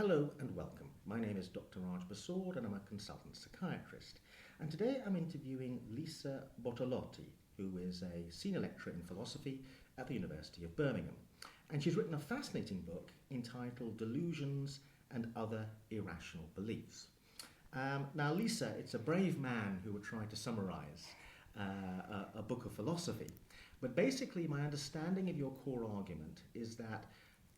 Hello and welcome. My name is Dr. Raj Persaud and I'm a consultant psychiatrist. And today I'm interviewing Lisa Bortolotti, who is a senior lecturer in philosophy at the University of Birmingham. And she's written a fascinating book entitled Delusions and Other Irrational Beliefs. Now, Lisa, it's a brave man who would try to summarize a book of philosophy. But basically, my understanding of your core argument is that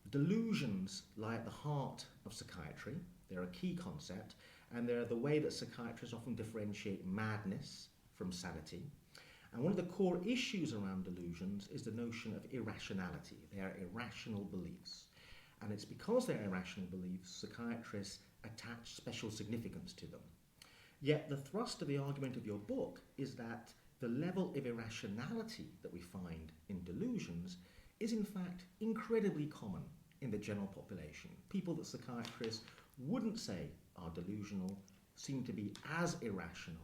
delusions lie at the heart of psychiatry. They're a key concept, and they're the way that psychiatrists often differentiate madness from sanity. And one of the core issues around delusions is the notion of irrationality. They are irrational beliefs. And it's because they're irrational beliefs, psychiatrists attach special significance to them. Yet the thrust of the argument of your book is that the level of irrationality that we find in delusions is in fact incredibly common in the general population. People that psychiatrists wouldn't say are delusional seem to be as irrational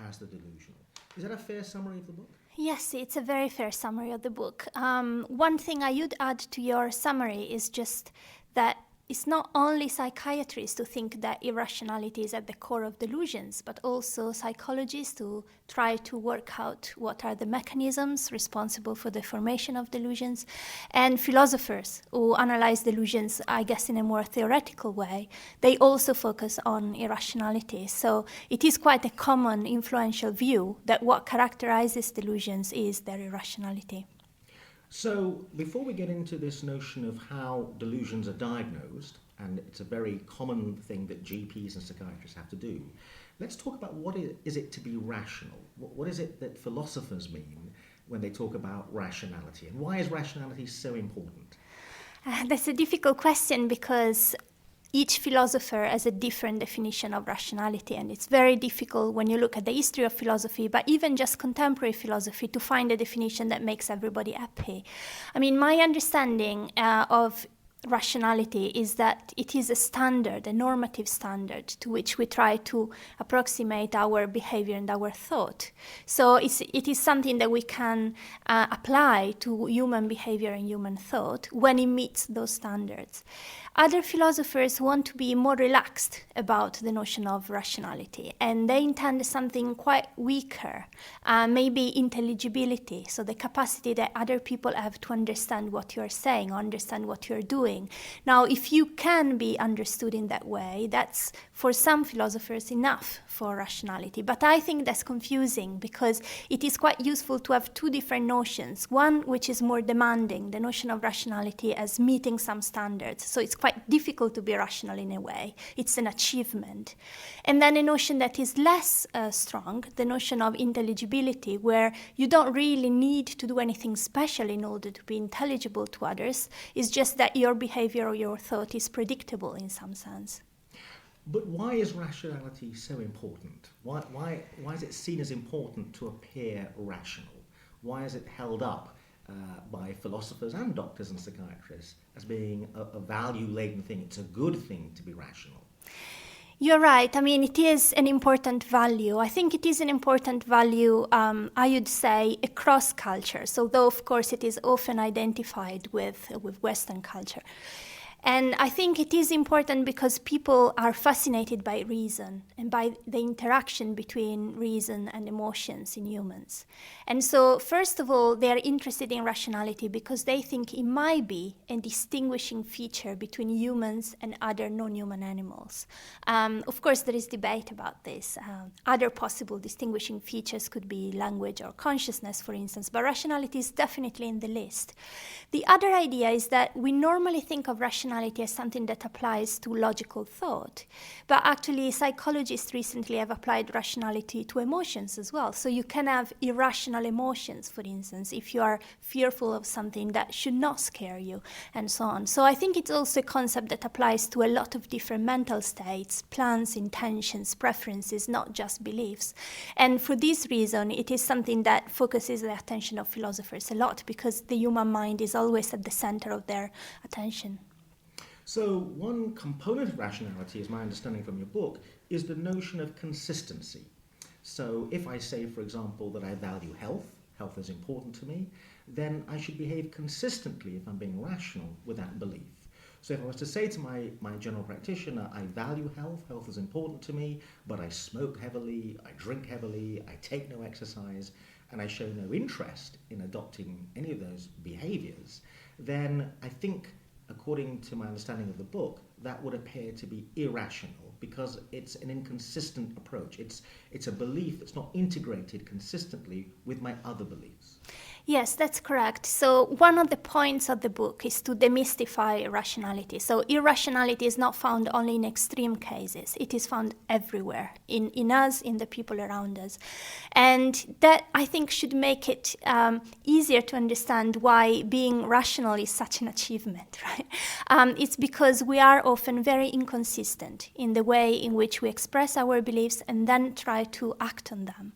as the delusional. Is that a fair summary of the book? Yes, it's a very fair summary of the book. One thing I would add to your summary is just that it's not only psychiatrists who think that irrationality is at the core of delusions, but also psychologists who try to work out what are the mechanisms responsible for the formation of delusions, and philosophers who analyze delusions, I guess, in a more theoretical way. They also focus on irrationality. So it is quite a common influential view that what characterizes delusions is their irrationality. So, before we get into this notion of how delusions are diagnosed, and it's a very common thing that GPs and psychiatrists have to do, let's talk about what is it to be rational? What is it that philosophers mean when they talk about rationality? And why is rationality so important? That's a difficult question because each philosopher has a different definition of rationality, and it's very difficult when you look at the history of philosophy, but even just contemporary philosophy, to find a definition that makes everybody happy. I mean, my understanding of rationality is that it is a standard, a normative standard, to which we try to approximate our behavior and our thought. So it is something that we can apply to human behavior and human thought when it meets those standards. Other philosophers want to be more relaxed about the notion of rationality, and they intend something quite weaker, maybe intelligibility, so the capacity that other people have to understand what you're saying, or understand what you're doing. Now, if you can be understood in that way, that's for some philosophers enough for rationality. But I think that's confusing because it is quite useful to have two different notions. One which is more demanding, the notion of rationality as meeting some standards. So it's quite difficult to be rational in a way. It's an achievement. And then a notion that is less strong, the notion of intelligibility, where you don't really need to do anything special in order to be intelligible to others. It's just that your behavior or your thought is predictable in some sense. But why is rationality so important? Why is it seen as important to appear rational? Why is it held up by philosophers and doctors and psychiatrists as being a value-laden thing? It's a good thing to be rational. You're right. I mean, it is an important value. I think it is an important value, I would say, across cultures, although, of course, it is often identified with Western culture. And I think it is important because people are fascinated by reason and by the interaction between reason and emotions in humans. And so, first of all, they are interested in rationality because they think it might be a distinguishing feature between humans and other non-human animals. Of course, there is debate about this. Other possible distinguishing features could be language or consciousness, for instance, but rationality is definitely in the list. The other idea is that we normally think of rationality as something that applies to logical thought. But actually, psychologists recently have applied rationality to emotions as well. So you can have irrational emotions, for instance, if you are fearful of something that should not scare you, and so on. So I think it's also a concept that applies to a lot of different mental states, plans, intentions, preferences, not just beliefs. And for this reason, it is something that focuses the attention of philosophers a lot because the human mind is always at the center of their attention. So one component of rationality, as my understanding from your book, is the notion of consistency. So if I say, for example, that I value health is important to me, then I should behave consistently if I'm being rational with that belief. So if I was to say to my general practitioner, I value health is important to me, but I smoke heavily, I drink heavily, I take no exercise, and I show no interest in adopting any of those behaviours, then I think, according to my understanding of the book, that would appear to be irrational because it's an inconsistent approach. It's a belief that's not integrated consistently with my other beliefs. Yes, that's correct. So one of the points of the book is to demystify irrationality. So irrationality is not found only in extreme cases. It is found everywhere, in us, in the people around us. And that, I think, should make it easier to understand why being rational is such an achievement, right? It's because we are often very inconsistent in the way in which we express our beliefs and then try to act on them.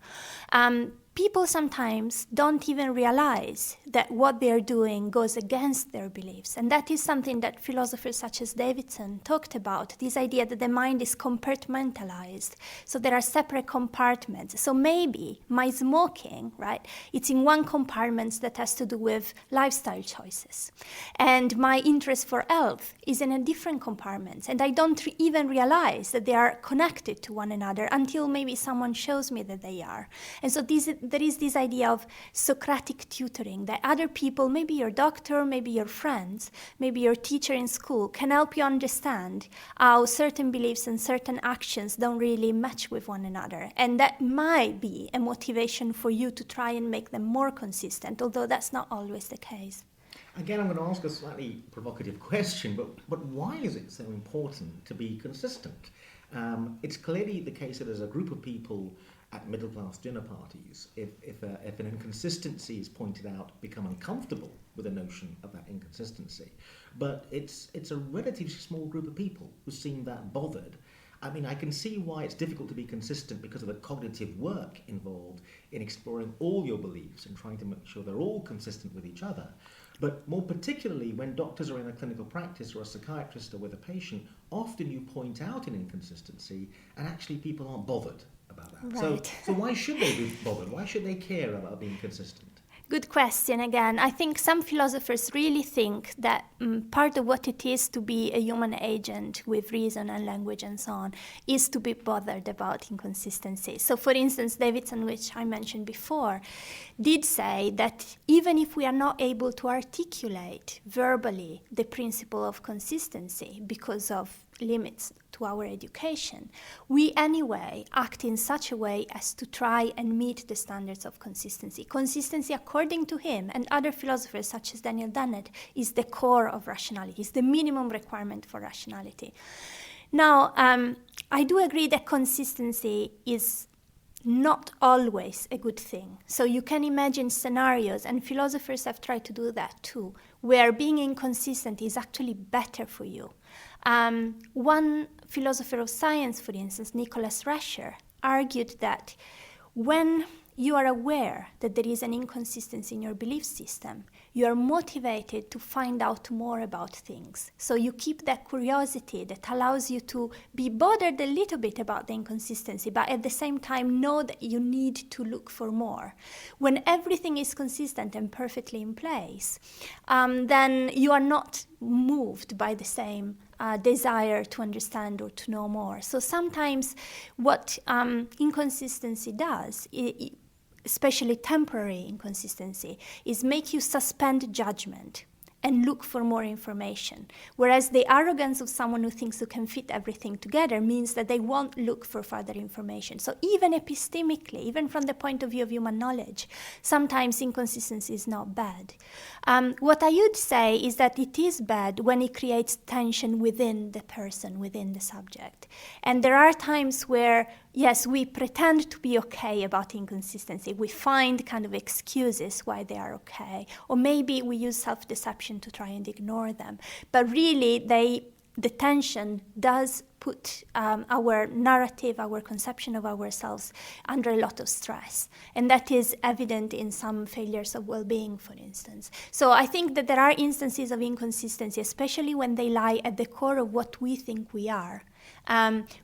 People sometimes don't even realize that what they're doing goes against their beliefs. And that is something that philosophers such as Davidson talked about, this idea that the mind is compartmentalized. So there are separate compartments. So maybe my smoking, right, it's in one compartment that has to do with lifestyle choices. And my interest for health is in a different compartment. And I don't even realize that they are connected to one another until maybe someone shows me that they are. And so there is this idea of Socratic tutoring, that other people, maybe your doctor, maybe your friends, maybe your teacher in school, can help you understand how certain beliefs and certain actions don't really match with one another. And that might be a motivation for you to try and make them more consistent, although that's not always the case. Again, I'm going to ask a slightly provocative question, but why is it so important to be consistent? It's clearly the case that as a group of people at middle-class dinner parties, if an inconsistency is pointed out, become uncomfortable with the notion of that inconsistency. But it's a relatively small group of people who seem that bothered. I mean, I can see why it's difficult to be consistent because of the cognitive work involved in exploring all your beliefs and trying to make sure they're all consistent with each other. But more particularly when doctors are in a clinical practice or a psychiatrist or with a patient, often you point out an inconsistency and actually people aren't bothered about that. Right. So why should they be bothered? Why should they care about being consistent? Good question again. I think some philosophers really think that part of what it is to be a human agent with reason and language and so on is to be bothered about inconsistency. So for instance, Davidson, which I mentioned before, did say that even if we are not able to articulate verbally the principle of consistency because of limits to our education, we anyway act in such a way as to try and meet the standards of consistency. Consistency, according to him and other philosophers such as Daniel Dennett, is the core of rationality, is the minimum requirement for rationality. Now, I do agree that consistency is not always a good thing. So you can imagine scenarios, and philosophers have tried to do that too, where being inconsistent is actually better for you. One philosopher of science, for instance, Nicholas Rascher, argued that when you are aware that there is an inconsistency in your belief system, you are motivated to find out more about things. So you keep that curiosity that allows you to be bothered a little bit about the inconsistency, but at the same time know that you need to look for more. When everything is consistent and perfectly in place, then you are not moved by the same desire to understand or to know more. So sometimes what inconsistency does, especially temporary inconsistency, is make you suspend judgment and look for more information. Whereas the arrogance of someone who thinks you can fit everything together means that they won't look for further information. So even epistemically, even from the point of view of human knowledge, sometimes inconsistency is not bad. What I would say is that it is bad when it creates tension within the person, within the subject. And there are times where, yes, we pretend to be okay about inconsistency. We find kind of excuses why they are okay. Or maybe we use self-deception to try and ignore them. But really, the tension does put our narrative, our conception of ourselves under a lot of stress. And that is evident in some failures of well-being, for instance. So I think that there are instances of inconsistency, especially when they lie at the core of what we think we are,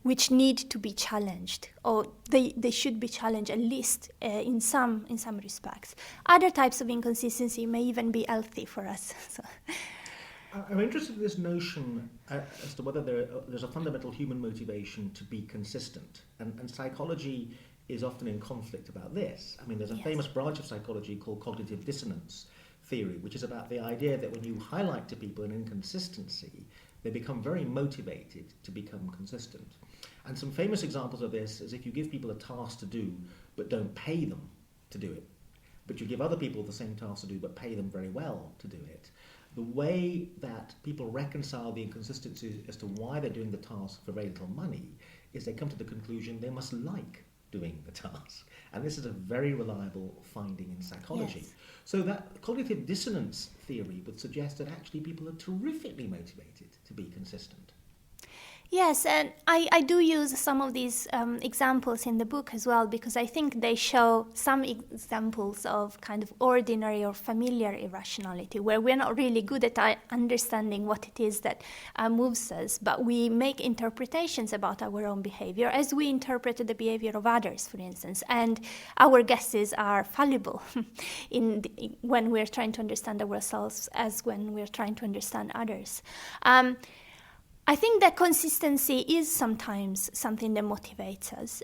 which need to be challenged, or they should be challenged at least in some respects. Other types of inconsistency may even be healthy for us. So. I'm interested in this notion as to whether there's a fundamental human motivation to be consistent. And psychology is often in conflict about this. I mean, there's a famous branch of psychology called cognitive dissonance theory, which is about the idea that when you highlight to people an inconsistency, they become very motivated to become consistent. And some famous examples of this is if you give people a task to do, but don't pay them to do it, but you give other people the same task to do, but pay them very well to do it. The way that people reconcile the inconsistencies as to why they're doing the task for very little money is they come to the conclusion they must like doing the task. And this is a very reliable finding in psychology. Yes. So that cognitive dissonance theory would suggest that actually people are terrifically motivated to be consistent. Yes, and I do use some of these examples in the book as well, because I think they show some examples of kind of ordinary or familiar irrationality, where we're not really good at understanding what it is that moves us, but we make interpretations about our own behavior as we interpret the behavior of others, for instance, and our guesses are fallible when we're trying to understand ourselves as when we're trying to understand others. I think that consistency is sometimes something that motivates us.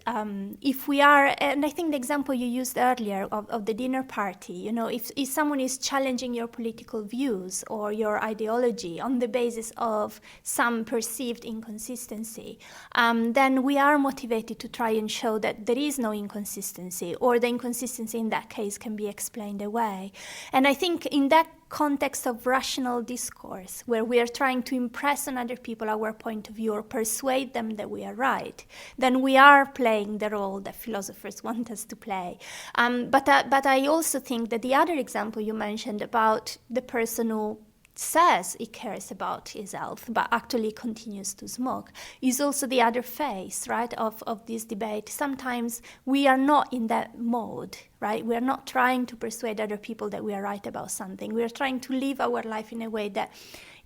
If we are, and I think the example you used earlier of the dinner party, you know, if someone is challenging your political views or your ideology on the basis of some perceived inconsistency, then we are motivated to try and show that there is no inconsistency, or the inconsistency in that case can be explained away. And I think in that context of rational discourse, where we are trying to impress on other people our point of view or persuade them that we are right, then we are playing the role that philosophers want us to play. But I also think that the other example you mentioned about the person who says he cares about his health but actually continues to smoke is also the other face, right, of this debate. Sometimes we are not in that mode, right? We are not trying to persuade other people that we are right about something. We are trying to live our life in a way that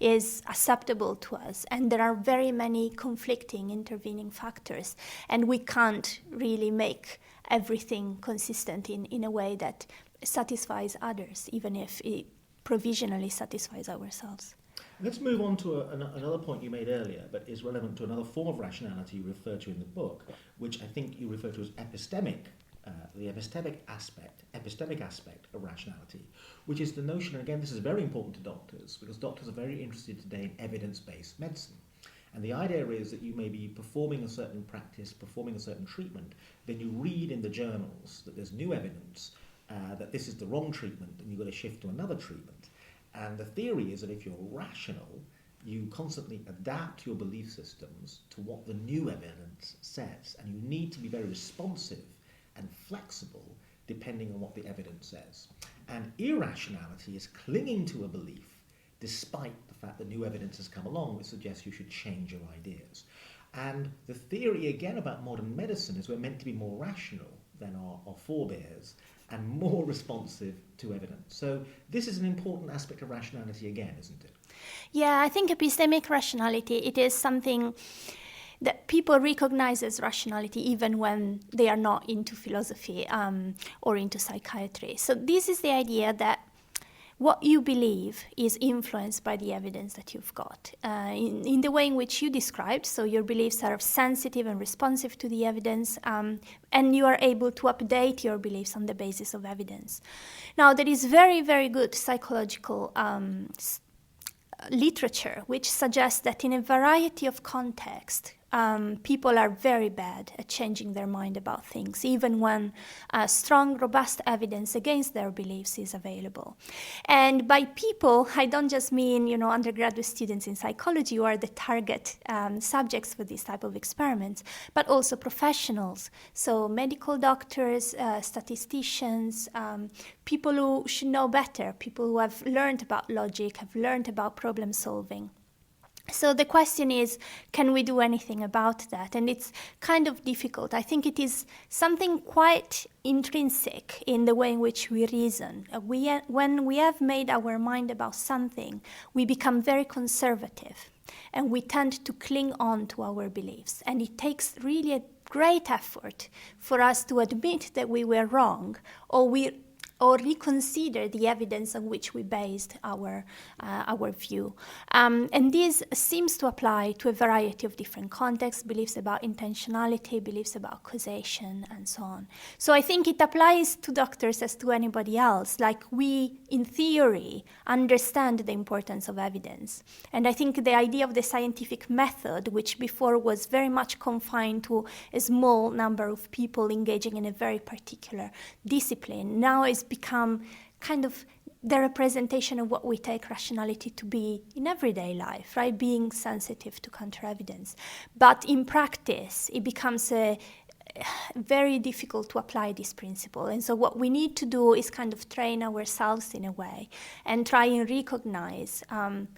is acceptable to us, and there are very many conflicting, intervening factors, and we can't really make everything consistent in a way that satisfies others, even if it provisionally satisfies ourselves. Let's move on to another point you made earlier, but is relevant to another form of rationality you refer to in the book, which I think you refer to as epistemic, the epistemic aspect of rationality, which is the notion, and again this is very important to doctors, because doctors are very interested today in evidence-based medicine. And the idea is that you may be performing a certain practice, performing a certain treatment, then you read in the journals that there's new evidence that this is the wrong treatment and you've got to shift to another treatment. And the theory is that if you're rational, you constantly adapt your belief systems to what the new evidence says, and you need to be very responsive and flexible depending on what the evidence says. And irrationality is clinging to a belief despite the fact that new evidence has come along that suggests you should change your ideas. And the theory again about modern medicine is we're meant to be more rational than our forebears and more responsive to evidence. So this is an important aspect of rationality again, isn't it? Yeah, I think epistemic rationality, it is something that people recognize as rationality even when they are not into philosophy or into psychiatry. So this is the idea that what you believe is influenced by the evidence that you've got. In the way in which you described, so your beliefs are sensitive and responsive to the evidence, and you are able to update your beliefs on the basis of evidence. Now, there is very, very good psychological literature which suggests that in a variety of contexts, people are very bad at changing their mind about things, even when strong, robust evidence against their beliefs is available. And by people, I don't just mean, undergraduate students in psychology who are the target subjects for this type of experiments, but also professionals. So medical doctors, statisticians, people who should know better, people who have learned about logic, have learned about problem solving. So the question is, can we do anything about that? And it's kind of difficult. I think it is something quite intrinsic in the way in which we reason. When we have made our mind about something, we become very conservative and we tend to cling on to our beliefs. And it takes really a great effort for us to admit that we were wrong, or we or reconsider the evidence on which we based our view. And this seems to apply to a variety of different contexts, beliefs about intentionality, beliefs about causation, and so on. So I think it applies to doctors as to anybody else. Like, we, in theory, understand the importance of evidence. And I think the idea of the scientific method, which before was very much confined to a small number of people engaging in a very particular discipline, now is become kind of the representation of what we take rationality to be in everyday life, right? Being sensitive to counter-evidence. But in practice, it becomes very difficult to apply this principle. And so what we need to do is kind of train ourselves in a way and try and recognize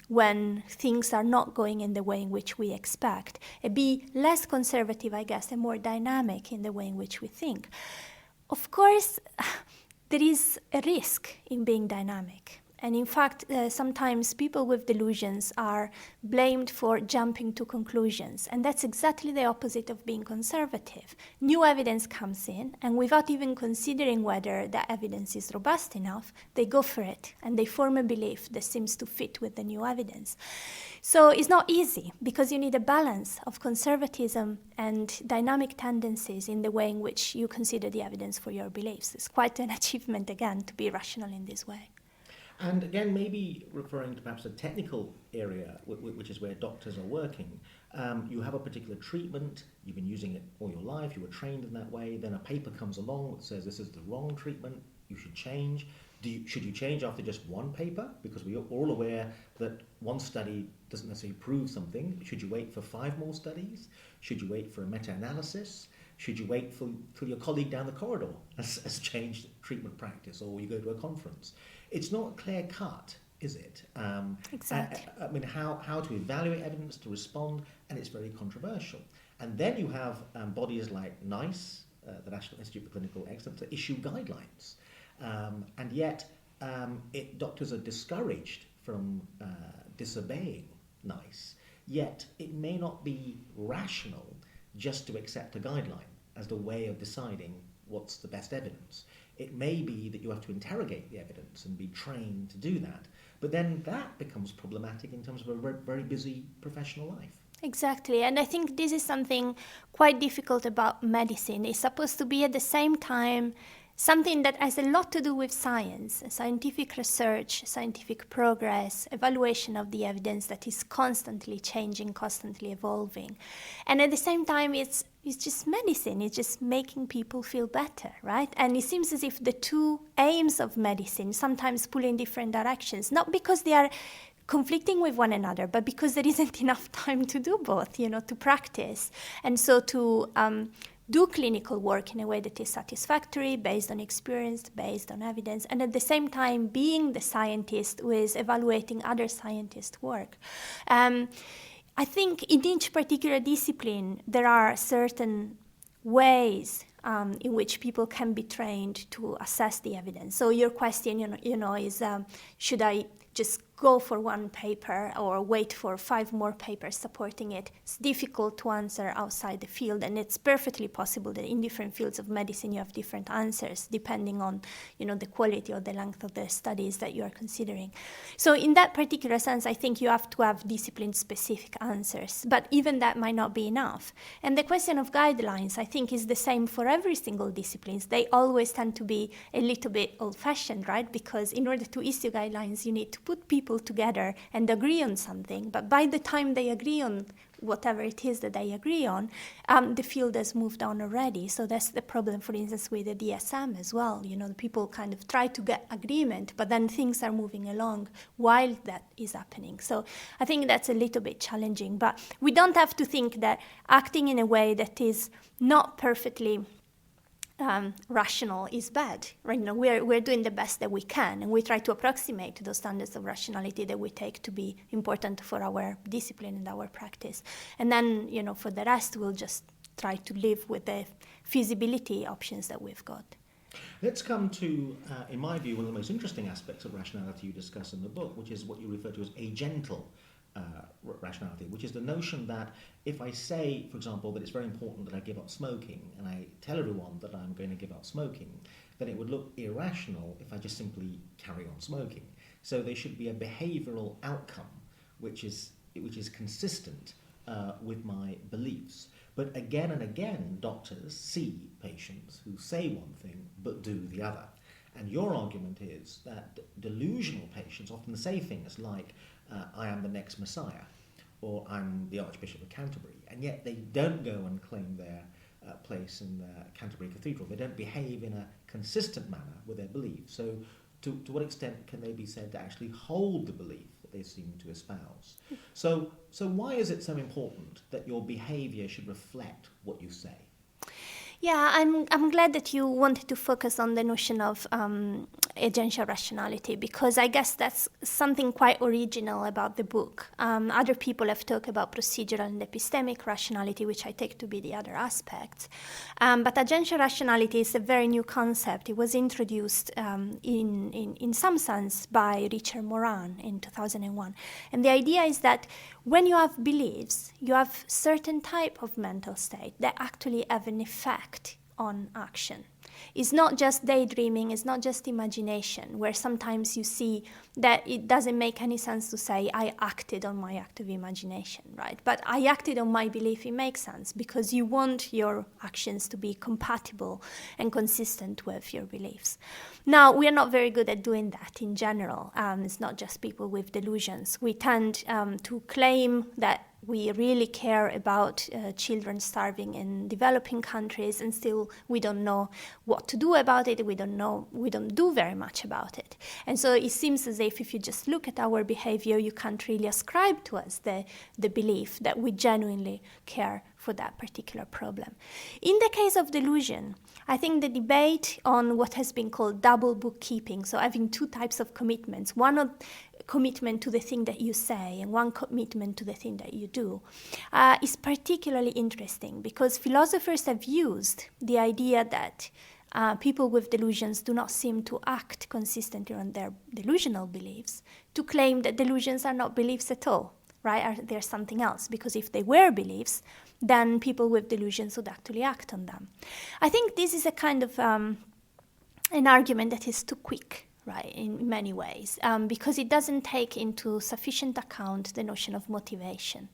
when things are not going in the way in which we expect, and be less conservative, I guess, and more dynamic in the way in which we think. Of course, there is a risk in being dynamic. And in fact, sometimes people with delusions are blamed for jumping to conclusions. And that's exactly the opposite of being conservative. New evidence comes in, and without even considering whether that evidence is robust enough, they go for it, and they form a belief that seems to fit with the new evidence. So it's not easy, because you need a balance of conservatism and dynamic tendencies in the way in which you consider the evidence for your beliefs. It's quite an achievement, again, to be rational in this way. And again, maybe referring to perhaps a technical area, which is where doctors are working, you have a particular treatment, you've been using it all your life, you were trained in that way, then a paper comes along that says this is the wrong treatment, you should change. Should you change after just one paper? Because we are all aware that one study doesn't necessarily prove something. Should you wait for 5 more studies? Should you wait for a meta-analysis? Should you wait till your colleague down the corridor has changed treatment practice, or you go to a conference? It's not clear cut, is it? Exactly. I mean, how to evaluate evidence, to respond, and it's very controversial. And then you have bodies like NICE, the National Institute for Clinical Excellence, that issue guidelines. And yet, doctors are discouraged from disobeying NICE. Yet, it may not be rational just to accept a guideline as the way of deciding what's the best evidence. It may be that you have to interrogate the evidence and be trained to do that. But then that becomes problematic in terms of a very busy professional life. Exactly, and I think this is something quite difficult about medicine. It's supposed to be at the same time something that has a lot to do with science, scientific research, scientific progress, evaluation of the evidence that is constantly changing, constantly evolving. And at the same time, it's just medicine. It's just making people feel better, right? And it seems as if the two aims of medicine sometimes pull in different directions, not because they are conflicting with one another, but because there isn't enough time to do both, to practice. And so to do clinical work in a way that is satisfactory, based on experience, based on evidence, and at the same time being the scientist who is evaluating other scientists' work. I think in each particular discipline, there are certain ways in which people can be trained to assess the evidence. So your question, is should I just go for one paper or wait for 5 more papers supporting it? It's difficult to answer outside the field, and it's perfectly possible that in different fields of medicine you have different answers depending on, the quality or the length of the studies that you are considering. So in that particular sense, I think you have to have discipline-specific answers, but even that might not be enough. And the question of guidelines, I think, is the same for every single discipline. They always tend to be a little bit old-fashioned, right? Because in order to issue guidelines, you need to put people together and agree on something. But by the time they agree on whatever it is that they agree on, the field has moved on already. So that's the problem, for instance, with the DSM as well. The people kind of try to get agreement, but then things are moving along while that is happening. So I think that's a little bit challenging. But we don't have to think that acting in a way that is not perfectly rational is bad, right? We're doing the best that we can, and we try to approximate those standards of rationality that we take to be important for our discipline and our practice. And then, for the rest, we'll just try to live with the feasibility options that we've got. Let's come to, in my view, one of the most interesting aspects of rationality you discuss in the book, which is what you refer to as agental rationality, which is the notion that if I say, for example, that it's very important that I give up smoking, and I tell everyone that I'm going to give up smoking, then it would look irrational if I just simply carry on smoking. So there should be a behavioural outcome which is consistent with my beliefs. But again and again, doctors see patients who say one thing but do the other. And your argument is that delusional patients often say things like, I am the next Messiah, or I'm the Archbishop of Canterbury, and yet they don't go and claim their place in the Canterbury Cathedral. They don't behave in a consistent manner with their beliefs. So to what extent can they be said to actually hold the belief that they seem to espouse? So why is it so important that your behaviour should reflect what you say? Yeah, I'm glad that you wanted to focus on the notion of agential rationality, because I guess that's something quite original about the book. Other people have talked about procedural and epistemic rationality, which I take to be the other aspects. But agential rationality is a very new concept. It was introduced in some sense by Richard Moran in 2001. And the idea is that when you have beliefs, you have certain type of mental state that actually have an effect on action. It's not just daydreaming, it's not just imagination, where sometimes you see that it doesn't make any sense to say, I acted on my active imagination, right? But I acted on my belief, it makes sense, because you want your actions to be compatible and consistent with your beliefs. Now, we are not very good at doing that in general. It's not just people with delusions. We tend to claim that we really care about children starving in developing countries, and still we don't know what to do about it. We don't do very much about it. And so it seems as if you just look at our behavior, you can't really ascribe to us the belief that we genuinely care for that particular problem. In the case of delusion, I think the debate on what has been called double bookkeeping, so having two types of commitments, one of commitment to the thing that you say and one commitment to the thing that you do, is particularly interesting, because philosophers have used the idea that people with delusions do not seem to act consistently on their delusional beliefs to claim that delusions are not beliefs at all, right? They're something else, because if they were beliefs, then people with delusions would actually act on them. I think this is a kind of an argument that is too quick, right, in many ways, because it doesn't take into sufficient account the notion of motivation.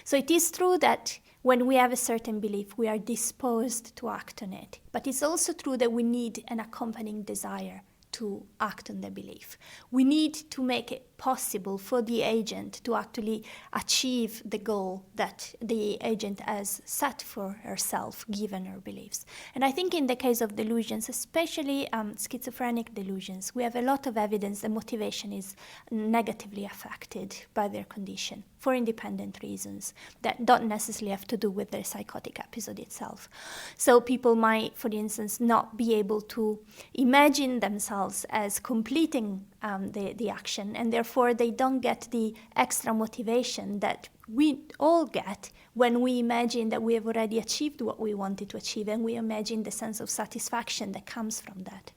So it is true that when we have a certain belief, we are disposed to act on it. But it's also true that we need an accompanying desire to act on the belief. We need to make it possible for the agent to actually achieve the goal that the agent has set for herself, given her beliefs. And I think in the case of delusions, especially schizophrenic delusions, we have a lot of evidence that motivation is negatively affected by their condition for independent reasons that don't necessarily have to do with the psychotic episode itself. So people might, for instance, not be able to imagine themselves as completing the action, and therefore they don't get the extra motivation that we all get when we imagine that we have already achieved what we wanted to achieve, and we imagine the sense of satisfaction that comes from that.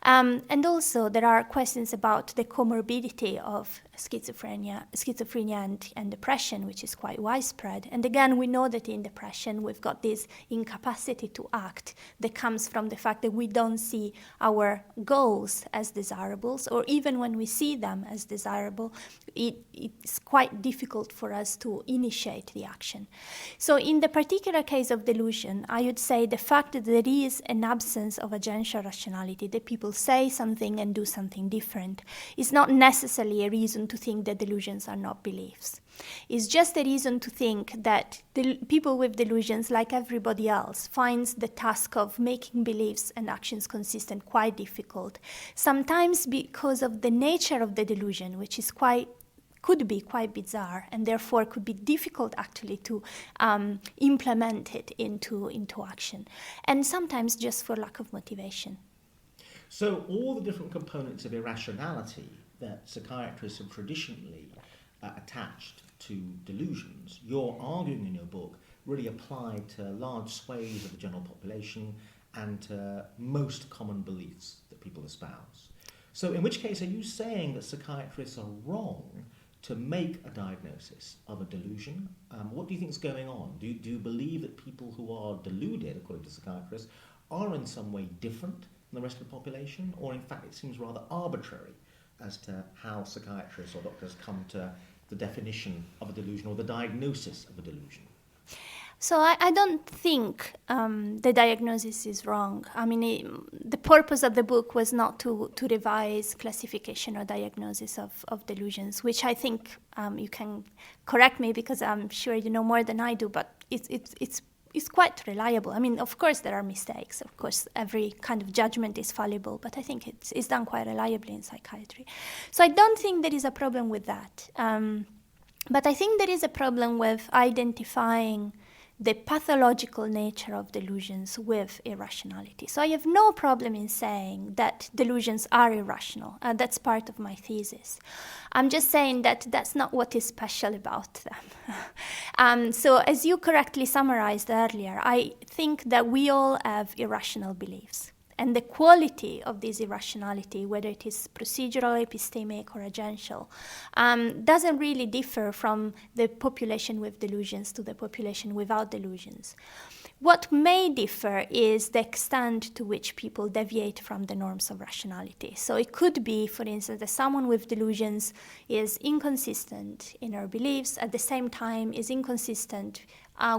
And also there are questions about the comorbidity of schizophrenia and depression, which is quite widespread. And again, we know that in depression we've got this incapacity to act that comes from the fact that we don't see our goals as desirables, or even when we see them as desirable, it's quite difficult for us to initiate the action. So in the particular case of delusion, I would say the fact that there is an absence of agential rationality, that people say something and do something different, is not necessarily a reason to think that delusions are not beliefs. It's just a reason to think that the people with delusions, like everybody else, finds the task of making beliefs and actions consistent quite difficult. Sometimes because of the nature of the delusion, which is could be quite bizarre, and therefore could be difficult actually to implement it into action. And sometimes just for lack of motivation. So all the different components of irrationality that psychiatrists have traditionally attached to delusions, you're arguing in your book, really apply to large swathes of the general population and to most common beliefs that people espouse. So in which case, are you saying that psychiatrists are wrong to make a diagnosis of a delusion? What do you think is going on? Do you believe that people who are deluded, according to psychiatrists, are in some way different than the rest of the population? Or in fact it seems rather arbitrary as to how psychiatrists or doctors come to the definition of a delusion or the diagnosis of a delusion? So I don't think the diagnosis is wrong. I mean, the purpose of the book was not to revise classification or diagnosis of delusions, which I think you can correct me because I'm sure you know more than I do, but it's quite reliable. I mean, of course there are mistakes. Of course, every kind of judgment is fallible, but I think it's done quite reliably in psychiatry. So I don't think there is a problem with that. But I think there is a problem with identifying the pathological nature of delusions with irrationality. So I have no problem in saying that delusions are irrational. That's part of my thesis. I'm just saying that that's not what is special about them. So as you correctly summarized earlier, I think that we all have irrational beliefs. And the quality of this irrationality, whether it is procedural, epistemic, or agential, doesn't really differ from the population with delusions to the population without delusions. What may differ is the extent to which people deviate from the norms of rationality. So it could be, for instance, that someone with delusions is inconsistent in her beliefs, at the same time is inconsistent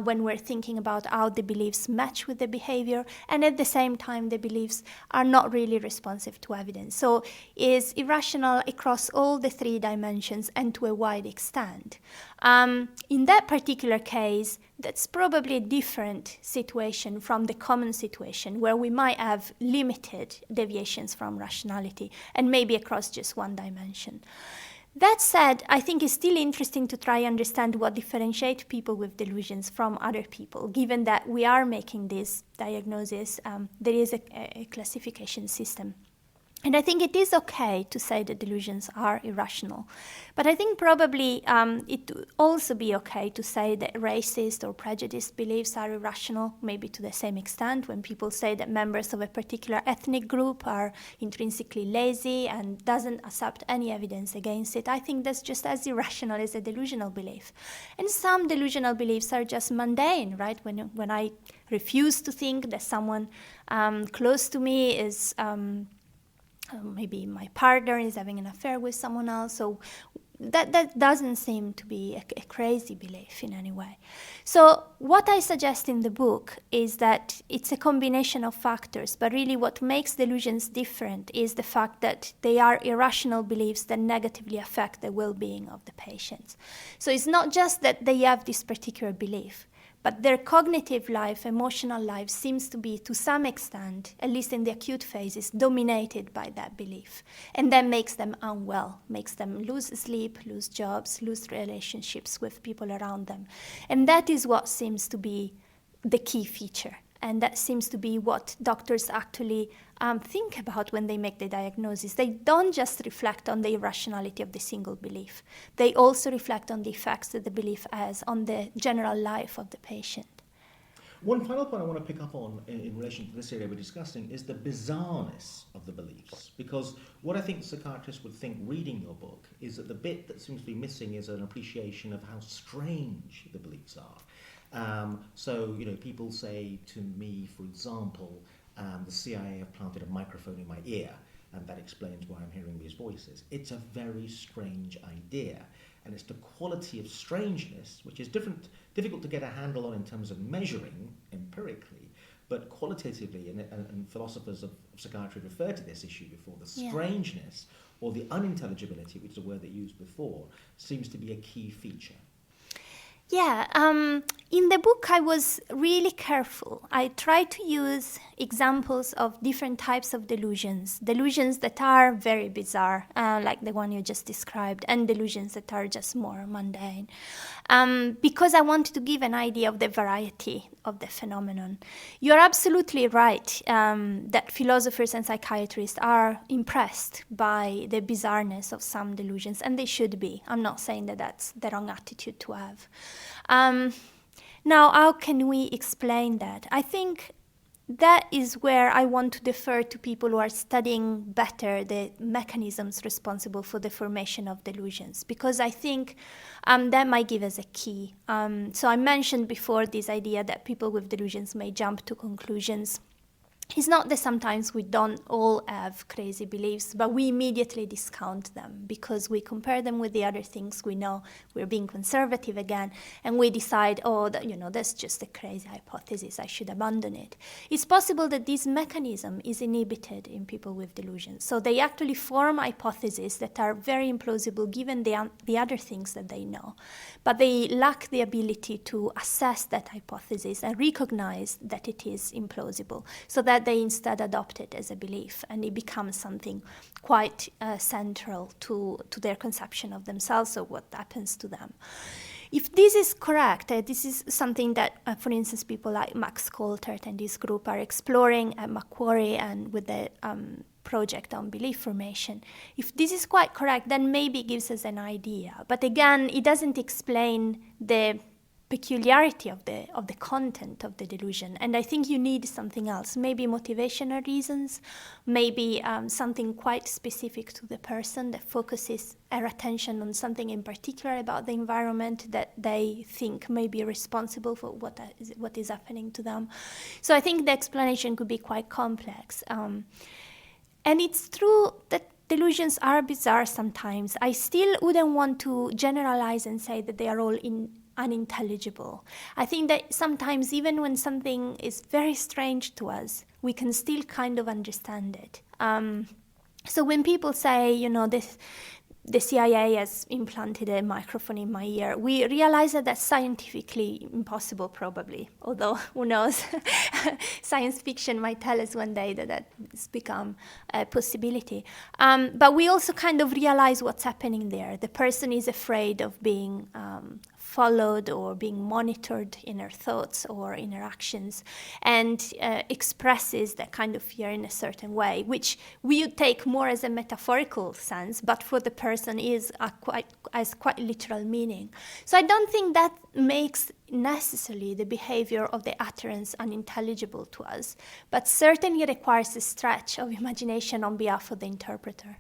when we're thinking about how the beliefs match with the behavior, and at the same time the beliefs are not really responsive to evidence. So is irrational across all the three dimensions and to a wide extent. In that particular case, that's probably a different situation from the common situation where we might have limited deviations from rationality and maybe across just one dimension. That said, I think it's still interesting to try and understand what differentiates people with delusions from other people. Given that we are making this diagnosis, there is a classification system. And I think it is okay to say that delusions are irrational. But I think probably it would also be okay to say that racist or prejudiced beliefs are irrational, maybe to the same extent, when people say that members of a particular ethnic group are intrinsically lazy and doesn't accept any evidence against it. I think that's just as irrational as a delusional belief. And some delusional beliefs are just mundane, right? When I refuse to think that someone close to me is... maybe my partner is having an affair with someone else, so that doesn't seem to be a crazy belief in any way. So what I suggest in the book is that it's a combination of factors, but really what makes delusions different is the fact that they are irrational beliefs that negatively affect the well-being of the patients. So it's not just that they have this particular belief, but their cognitive life, emotional life, seems to be, to some extent, at least in the acute phases, dominated by that belief. And that makes them unwell, makes them lose sleep, lose jobs, lose relationships with people around them. And that is what seems to be the key feature. And that seems to be what doctors actually think about when they make the diagnosis. They don't just reflect on the irrationality of the single belief. They also reflect on the effects that the belief has on the general life of the patient. One final point I want to pick up on in relation to this area we're discussing is the bizarreness of the beliefs. Because what I think psychiatrists would think reading your book is that the bit that seems to be missing is an appreciation of how strange the beliefs are. So, people say to me, for example, the CIA have planted a microphone in my ear, and that explains why I'm hearing these voices. It's a very strange idea, and it's the quality of strangeness, which is difficult to get a handle on in terms of measuring empirically, but qualitatively, and philosophers of psychiatry refer to this issue before, the strangeness or the unintelligibility, which is a word they used before, seems to be a key feature. Yeah, in the book I was really careful. I tried to use examples of different types of delusions that are very bizarre, like the one you just described, and delusions that are just more mundane, because I wanted to give an idea of the variety of the phenomenon. You're absolutely right that philosophers and psychiatrists are impressed by the bizarreness of some delusions, and they should be. I'm not saying that that's the wrong attitude to have. Now, how can we explain that? I think that is where I want to defer to people who are studying better the mechanisms responsible for the formation of delusions, because I think that might give us a key. So I mentioned before this idea that people with delusions may jump to conclusions It's not that sometimes we don't all have crazy beliefs, but we immediately discount them because we compare them with the other things we know. We're being conservative again, and we decide, oh, that's just a crazy hypothesis, I should abandon it. It's possible that this mechanism is inhibited in people with delusions. So they actually form hypotheses that are very implausible given the other things that they know. But they lack the ability to assess that hypothesis and recognize that it is implausible, so that they instead adopt it as a belief, and it becomes something quite central to their conception of themselves or what happens to them. If this is correct, this is something that, for instance, people like Max Coltert and this group are exploring at Macquarie and with the project on belief formation. If this is quite correct, then maybe it gives us an idea. But again, it doesn't explain the peculiarity of the content of the delusion. And I think you need something else, maybe motivational reasons, maybe something quite specific to the person that focuses our attention on something in particular about the environment that they think may be responsible for what is happening to them. So I think the explanation could be quite complex. And it's true that delusions are bizarre sometimes. I still wouldn't want to generalize and say that they are all unintelligible. I think that sometimes even when something is very strange to us, we can still kind of understand it. So when people say, the CIA has implanted a microphone in my ear, we realize that that's scientifically impossible, probably. Although, who knows, science fiction might tell us one day that that's become a possibility. But we also kind of realize what's happening there. The person is afraid of being followed or being monitored in her thoughts or in her actions, and expresses that kind of fear in a certain way, which we would take more as a metaphorical sense, but for the person has quite literal meaning. So I don't think that makes necessarily the behavior of the utterance unintelligible to us, but certainly requires a stretch of imagination on behalf of the interpreter.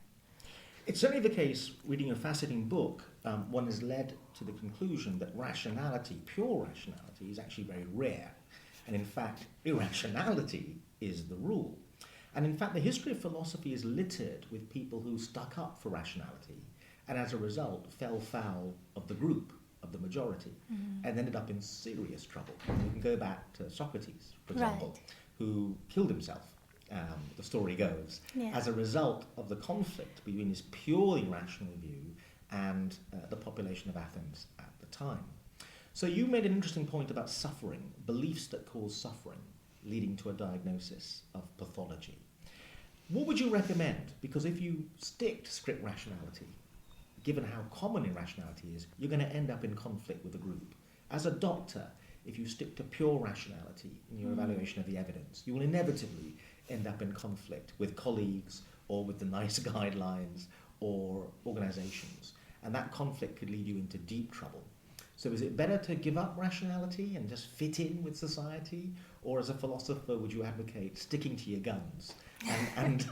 It's certainly the case, reading a fascinating book, one is led to the conclusion that rationality, pure rationality, is actually very rare. And in fact, irrationality is the rule. And in fact, the history of philosophy is littered with people who stuck up for rationality and as a result fell foul of the group, of the majority, and ended up in serious trouble. And we can go back to Socrates, for example, who killed himself. The story goes, as a result of the conflict between his purely rational view and the population of Athens at the time. So you made an interesting point about suffering, beliefs that cause suffering, leading to a diagnosis of pathology. What would you recommend? Because if you stick to strict rationality, given how common irrationality is, you're going to end up in conflict with the group. As a doctor, if you stick to pure rationality in your evaluation of the evidence, you will inevitably end up in conflict with colleagues or with the NICE guidelines or organizations. And that conflict could lead you into deep trouble. So is it better to give up rationality and just fit in with society? Or as a philosopher, would you advocate sticking to your guns and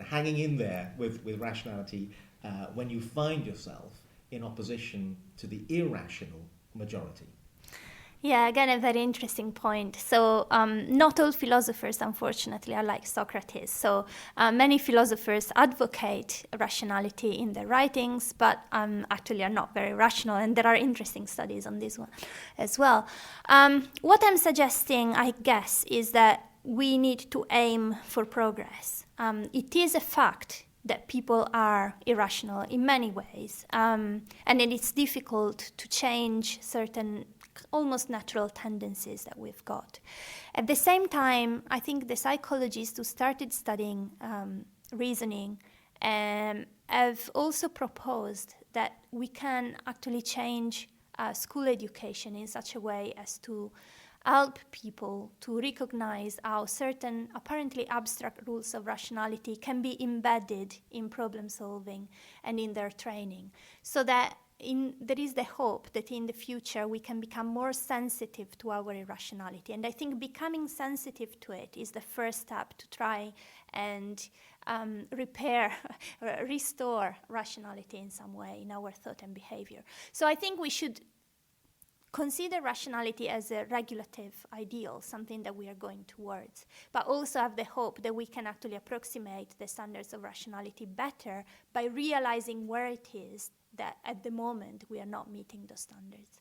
hanging in there with rationality when you find yourself in opposition to the irrational majority? Yeah, again, a very interesting point. So not all philosophers, unfortunately, are like Socrates. So many philosophers advocate rationality in their writings, but actually are not very rational. And there are interesting studies on this one as well. What I'm suggesting, I guess, is that we need to aim for progress. It is a fact that people are irrational in many ways. And it's difficult to change certain almost natural tendencies that we've got. At the same time, I think the psychologists who started studying reasoning have also proposed that we can actually change school education in such a way as to help people to recognize how certain apparently abstract rules of rationality can be embedded in problem solving and in their training, so that there is the hope that in the future we can become more sensitive to our irrationality. And I think becoming sensitive to it is the first step to try and restore rationality in some way in our thought and behavior. So I think we should consider rationality as a regulative ideal, something that we are going towards, but also have the hope that we can actually approximate the standards of rationality better by realizing where it is that at the moment we are not meeting those standards.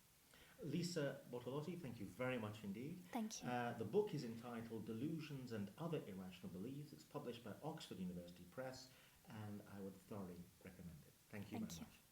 Lisa Bortolotti, thank you very much indeed. Thank you. The book is entitled Delusions and Other Irrational Beliefs. It's published by Oxford University Press, and I would thoroughly recommend it. Thank you very much.